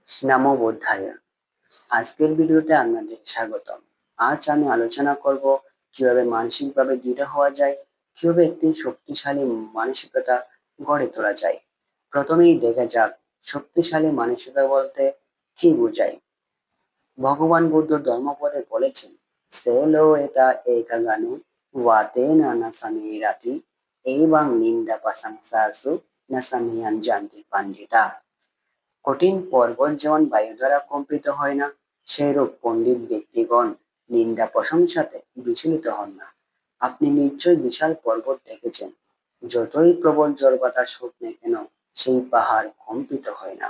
নামো বোদ্ধায়। আজকের ভিডিওতে আপনাদের স্বাগতম। আজ আমি আলোচনা করব কিভাবে মানসিকভাবে দৃঢ় হওয়া যায়, কিভাবে একটি শক্তিশালী মানসিকতা গড়ে তোলা যায়। প্রথমেই দেখা যাক শক্তিশালী মানসিকতা বলতে কি বোঝায়। ভগবান বুদ্ধ ধর্মপদে বলেছেন, সেলো এটা একাগানু ওয়াতে নানা সামিরাতি এবং নিন্দা প্রশংসাসু না সামিয়ান জানতি পান্ডিতা। কঠিন পর্বত যেমন বায়ু দ্বারা কম্পিত হয় না, সেইরূপ পণ্ডিত ব্যক্তিগণ নিন্দা প্রশংসাতে বিচলিত হন না। আপনি নিশ্চয়ই বিশাল পর্বত দেখেছেন, যতই প্রবল জল বাতাস হোক না কেন সেই পাহাড় কম্পিত হয় না।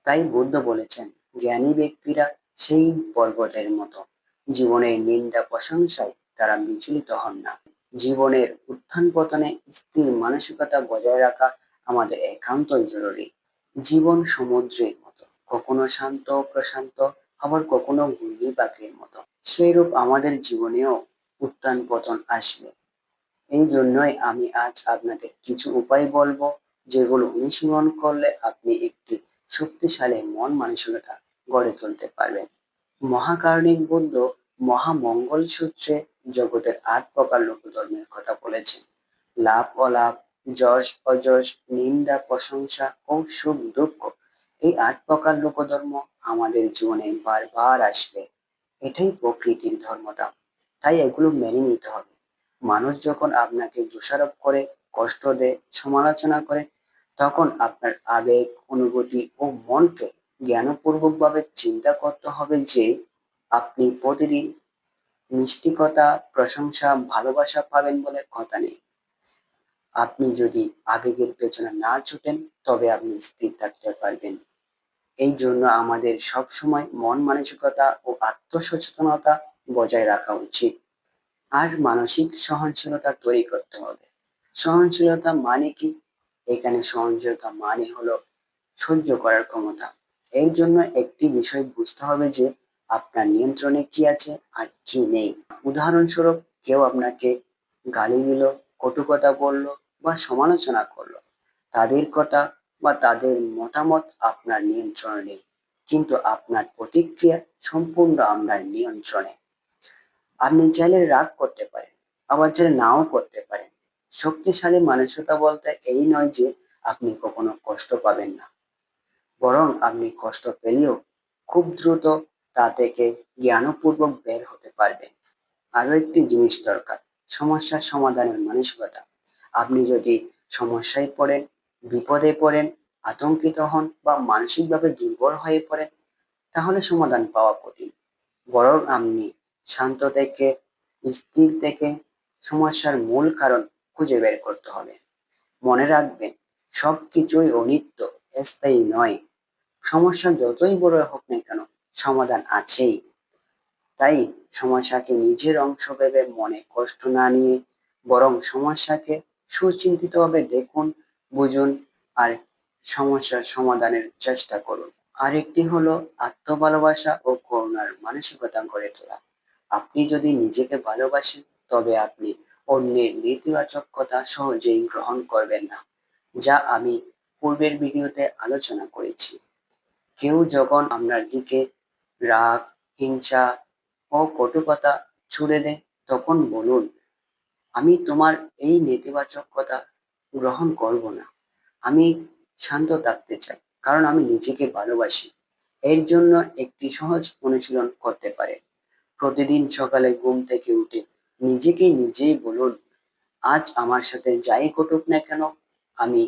তাই বুদ্ধ বলেছেন, জ্ঞানী ব্যক্তিরা সেই পর্বতের মতো, জীবনের নিন্দা প্রশংসায় তারা বিচলিত হন না। জীবনের উত্থান পতনে স্থির মানসিকতা বজায় রাখা আমাদের একান্তই জরুরি। জীবন সমুদ্রের মতো, কখনো শান্ত প্রশান্ত, আবার কখনো ঘূর্ণিপাকের মতো। সেইরূপ আমাদের জীবনেও উত্থান পতন আসবে। এই জন্যই আমি আজ আপনাদের কিছু উপায় বলবো, যেগুলো অনুশীলন করলে আপনি একটি শক্তিশালী মন মানসিকতা গড়ে তুলতে পারবেন। মহাকারণিক বুদ্ধ মহামঙ্গল সূত্রে জগতের ৮ প্রকার লোকধর্মের কথা বলেছেন। লাভ অলাভ, যশ অযশ, নিন্দা প্রশংসা ও সুখ দুঃখ, এই ৮ প্রকার লোকধর্ম আমাদের জীবনে বারবার আসবে। এটাই প্রকৃতির ধর্মতা, তাই এগুলো মেনে নিতে হবে। মানুষ যখন আপনাকে দোষারোপ করে, কষ্ট দেয়, সমালোচনা করে, তখন আপনার আবেগ, অনুভূতি ও মনকে জ্ঞানপূর্বকভাবে চিন্তা করতে হবে যে আপনি প্রতিদিন মিষ্টিকতা, প্রশংসা, ভালোবাসা পাবেন বলে কথা নেই। আপনি যদি আবেগের পেছনে না ছুটেন, তবে আপনি স্থির থাকতে পারবেন। এই জন্য আমাদের সবসময় মন মানসিকতা ও আত্মসচেতনতা বজায় রাখা উচিত। আর মানসিক সহনশীলতা তৈরি করতে হবে। সহনশীলতা মানে কি? এখানে সহনশীলতা মানে হলো সহ্য করার ক্ষমতা। এর জন্য একটি বিষয় বুঝতে হবে যে আপনার নিয়ন্ত্রণে কি আছে আর কি নেই। উদাহরণস্বরূপ, কেউ আপনাকে গালি দিল, কটু কথা বলল বা সমালোচনা করলো, তাদের কথা বা তাদের মতামত আপনার নিয়ন্ত্রণে নেই, কিন্তু আপনার প্রতিক্রিয়া সম্পূর্ণ আপনার নিয়ন্ত্রণে। আপনি চাইলে রাগ করতে পারেন, আবার চাইলে নাও করতে পারেন। শক্তিশালী মানসিকতা বলতে এই নয় যে আপনি কখনো কষ্ট পাবেন না, বরং আপনি কষ্ট পেলেও খুব দ্রুত তা থেকে জ্ঞানপূর্বক বের হতে পারবেন। আরো একটি জিনিস দরকার, সমস্যার সমাধানের মানসিকতা। আপনি যদি সমস্যায় পড়েন, বিপদে পড়েন, আতঙ্কিত হন বা মানসিকভাবে দুর্বল হয়ে পড়েন, তাহলে সমাধান পাওয়া কঠিন। বরং আপনি শান্ত থেকে, স্থির থেকে সমস্যার মূল কারণ খুঁজে বের করতে হবে। মনে রাখবেন, সবকিছুই অনিত্য, স্থায়ী নয়। সমস্যা যতই বড় হোক না কেন, সমাধান আছেই। তাই সমস্যাকে নিজের অংশ ভেবে মনে কষ্ট না নিয়ে, বরং সমস্যাকে সুচিন্তিতভাবে দেখুন, বুঝুন আর সমস্যার সমাধানের চেষ্টা করুন। আরেকটি হলো আত্মভালোবাসা ও করুণার মানসিকতা গড়ে তোলা। আপনি যদি নিজেকে ভালোবাসেন, তবে আপনি অন্যের নেতিবাচক কথা সহজেই গ্রহণ করবেন না, যা আমি পূর্বের ভিডিওতে আলোচনা করেছি। কেউ যখন আপনার দিকে রাগ, হিংসা ও কটু কথা ছুড়ে দেয়, তখন বলুন, আমি তোমার এই নেতিবাচক কথা গ্রহণ করব না। আমি শান্ত থাকতে চাই, কারণ আমি নিজেকে ভালোবাসি। এর জন্য একটি সহজ অনুশীলন করতে পারেন। প্রতিদিন সকালে ঘুম থেকে উঠে নিজেকে নিজেই বলুন, আজ আমার সাথে যাই ঘটুক না কেন, আমি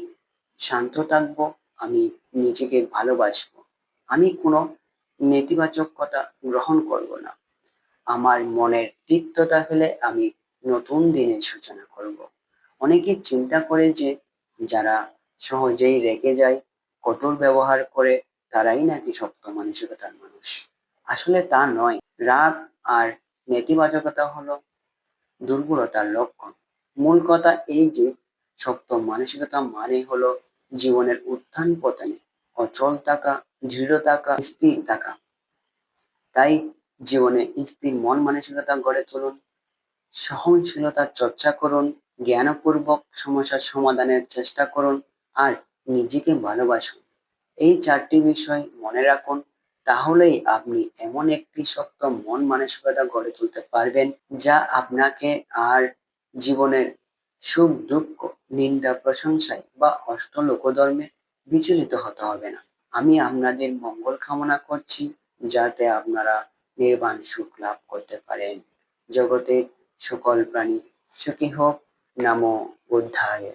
শান্ত থাকবো, আমি নিজেকে ভালোবাসবো, আমি কোনো নেতিবাচক কথা গ্রহণ করব না। আমার মনের তিক্ততা ফেলে আমি নতুন দিনের সূচনা করব। অনেকে চিন্তা করে যে যারা সহজেই রেগে যায়, কঠোর ব্যবহার করে, তারাই নাকি শক্ত মানসিকতার মানুষ। আসলে তা নয়। রাগ আর নেতিবাচকতা হলো দুর্বলতার লক্ষণ। মূল কথা এই যে শক্ত মানসিকতা মানে হলো জীবনের উত্থান পতনে অচল থাকা, দৃঢ় থাকা, স্থির থাকা। তাই জীবনে স্থির মন মানসিকতা গড়ে তুলুন, সহনশীলতার চর্চা করুন, জ্ঞানপূর্বক সমস্যার সমাধানের চেষ্টা করুন আর নিজেকে ভালোবাসুন। এই 4টি বিষয় মনে রাখুন, তাহলেই আপনি এমন একটি শক্ত মন মানসিকতা গড়ে তুলতে পারবেন, যা আপনাকে আর জীবনের সুখ দুঃখ, নিন্দা প্রশংসায় বা অষ্টলোকধর্মে বিচলিত হতে হবে না। আমি আপনাদের মঙ্গল কামনা করছি, যাতে আপনারা নির্বাণ সুখ লাভ করতে পারেন। জগতের সকল প্রাণী সুখী হোক। নমো বুদ্ধায়।